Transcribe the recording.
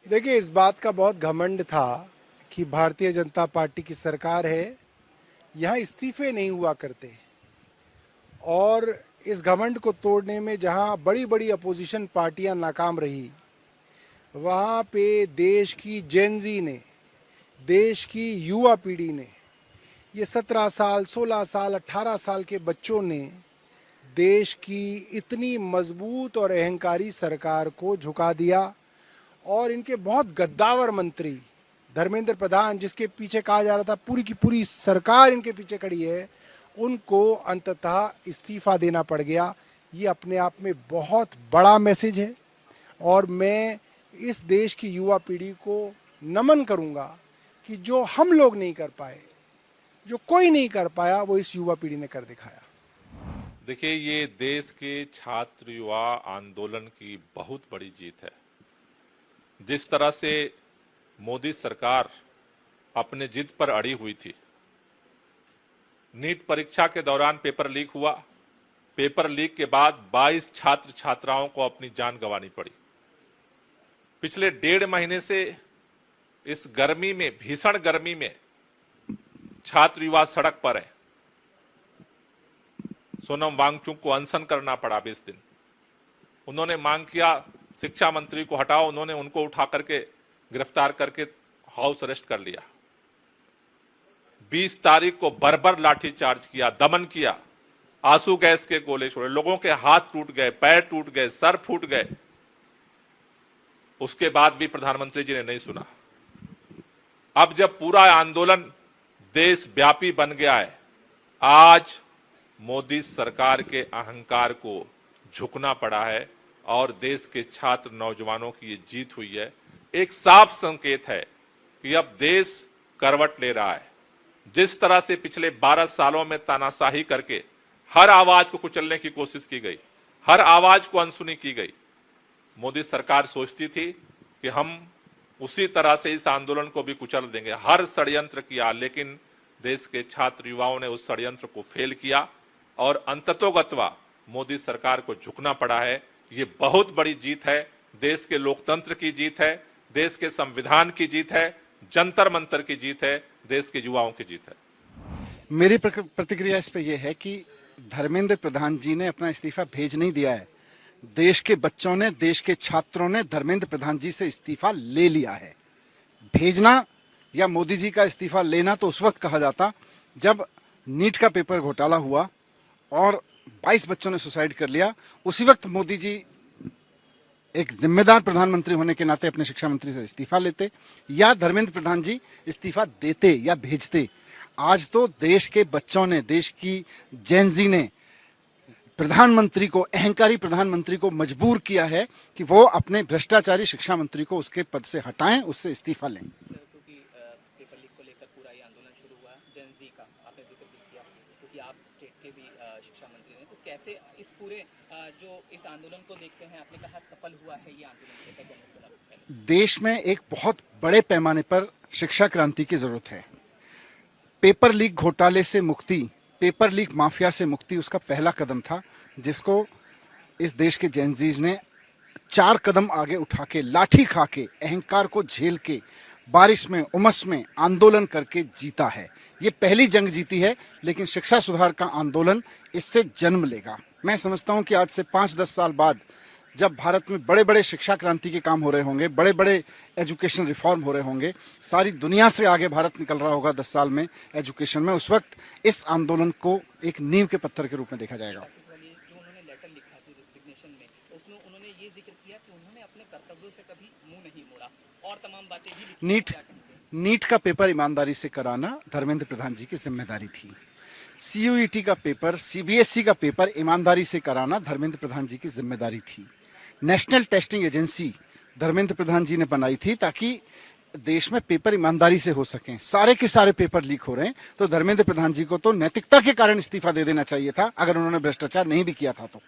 देखिए, इस बात का बहुत घमंड था कि भारतीय जनता पार्टी की सरकार है, यहाँ इस्तीफे नहीं हुआ करते। और इस घमंड को तोड़ने में जहाँ बड़ी बड़ी अपोजिशन पार्टियां नाकाम रही, वहाँ पे देश की जेनजी ने, देश की युवा पीढ़ी ने, ये 17 साल, 16 साल, 18 साल के बच्चों ने देश की इतनी मजबूत और अहंकारी सरकार को झुका दिया। और इनके बहुत गद्दावर मंत्री धर्मेंद्र प्रधान, जिसके पीछे कहा जा रहा था पूरी की पूरी सरकार इनके पीछे खड़ी है, उनको अंततः इस्तीफा देना पड़ गया। ये अपने आप में बहुत बड़ा मैसेज है और मैं इस देश की युवा पीढ़ी को नमन करूंगा कि जो हम लोग नहीं कर पाए, जो कोई नहीं कर पाया, वो इस युवा पीढ़ी ने कर दिखाया। देखिए, ये देश के छात्र युवा आंदोलन की बहुत बड़ी जीत है। जिस तरह से मोदी सरकार अपने जिद पर अड़ी हुई थी, नीट परीक्षा के दौरान पेपर लीक हुआ, पेपर लीक के बाद 22 छात्र छात्राओं को अपनी जान गंवानी पड़ी। पिछले 1.5 महीने से इस गर्मी में, भीषण गर्मी में छात्र युवा सड़क पर है। सोनम वांगचुक को अनशन करना पड़ा 20 दिन। उन्होंने मांग किया शिक्षा मंत्री को हटाओ, उन्होंने उनको उठा करके गिरफ्तार करके हाउस अरेस्ट कर लिया। 20 तारीख को बर्बर लाठीचार्ज किया, दमन किया, आंसू गैस के गोले छोड़े, लोगों के हाथ टूट गए, पैर टूट गए, सर फूट गए। उसके बाद भी प्रधानमंत्री जी ने नहीं सुना। अब जब पूरा आंदोलन देशव्यापी बन गया है, आज मोदी सरकार के अहंकार को झुकना पड़ा है और देश के छात्र नौजवानों की ये जीत हुई है। एक साफ संकेत है कि अब देश करवट ले रहा है। जिस तरह से पिछले 12 सालों में तानाशाही करके हर आवाज को कुचलने की कोशिश की गई, हर आवाज को अनसुनी की गई, मोदी सरकार सोचती थी कि हम उसी तरह से इस आंदोलन को भी कुचल देंगे। हर षड्यंत्र किया, लेकिन देश के छात्र युवाओं ने उस षड्यंत्र को फेल किया और अंततोगत्वा मोदी सरकार को झुकना पड़ा है। ये बहुत बड़ी जीत है, देश के लोकतंत्र की जीत है, देश के संविधान की जीत है, जंतर मंतर की जीत है, देश के युवाओं की जीत है। मेरी प्रतिक्रिया इस पे यह है कि धर्मेंद्र प्रधान जी ने अपना इस्तीफा भेज नहीं दिया है। देश के बच्चों ने, देश के छात्रों ने धर्मेंद्र प्रधान जी से इस्तीफा ले लिया है। भेजना या मोदी जी का इस्तीफा लेना तो उस वक्त कहा जाता जब नीट का पेपर घोटाला हुआ और 22 बच्चों ने सुसाइड कर लिया। उसी वक्त मोदी जी एक जिम्मेदार प्रधानमंत्री होने के नाते अपने शिक्षा मंत्री से इस्तीफा लेते, या धर्मेंद्र प्रधान जी इस्तीफा देते या भेजते। आज तो देश के बच्चों ने, देश की जेनजी ने प्रधानमंत्री को, अहंकारी प्रधानमंत्री को मजबूर किया है कि वो अपने भ्रष्टाचारी शिक्षा मंत्री को उसके पद से हटाएं, उससे इस्तीफा लें। पेपर लीक को लेकर पूरा ये आंदोलन शुरू हुआ, जेनजी का आपने जिक्र भी किया, क्योंकि आप स्टेट के भी शिक्षा मंत्री हैं, तो कैसे इस पूरे जो इस आंदोलन को देखते हैं, आपने कहा सफल हुआ है ये आंदोलन? देश में एक बहुत बड़े पैमाने पर शिक्षा क्रांति की जरूरत है। पेपर लीक घोटाले से मुक्ति, पेपर लीक माफिया से मुक्ति उसका पहला कदम था, जिसको इस देश के जेनजीज ने 4 कदम आगे उठा के, लाठी खा के, अहंकार को झेल के, बारिश में, उमस में आंदोलन करके जीता है। ये पहली जंग जीती है, लेकिन शिक्षा सुधार का आंदोलन इससे जन्म लेगा। मैं समझता हूं कि आज से 5-10 साल बाद जब भारत में बड़े बड़े शिक्षा क्रांति के काम हो रहे होंगे, बड़े बड़े एजुकेशन रिफॉर्म हो रहे होंगे, सारी दुनिया से आगे भारत निकल रहा होगा 10 साल में एजुकेशन में, उस वक्त इस आंदोलन को एक नींव के पत्थर के रूप में देखा जाएगा। जो उन्होंने लेटर लिखा था रिजिग्नेशन में, उसमें उन्होंने ये जिक्र किया कि उन्होंने अपने कर्तव्यों से कभी मुंह नहीं मोड़ा और तमाम बातें भी। नीट का पेपर ईमानदारी से कराना धर्मेंद्र प्रधान जी की जिम्मेदारी थी। CUET का पेपर, CBSE का पेपर ईमानदारी से कराना धर्मेंद्र प्रधान जी की जिम्मेदारी थी। National testing agency Dharmendra Pradhan जी ने बनाई थी ताकि देश में पेपर ईमानदारी से हो सकें। सारे के सारे पेपर लीक हो रहे हैं, तो धर्मेंद्र प्रधान जी को तो नैतिकता के कारण इस्तीफा दे देना चाहिए था, अगर उन्होंने भ्रष्टाचार नहीं भी किया था तो।